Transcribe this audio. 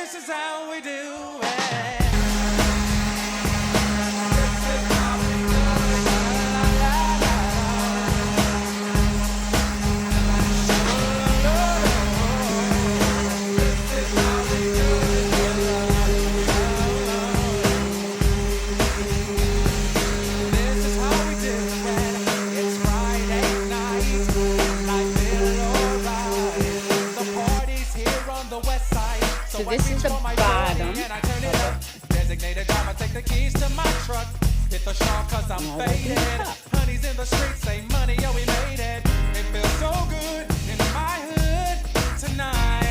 This is how we do it. So this is the bottom. Designated driver, take the keys to my truck. Hit the shop cause I'm faded. Honey's in the streets, say money, yo, we made it. It feels so good in my hood tonight.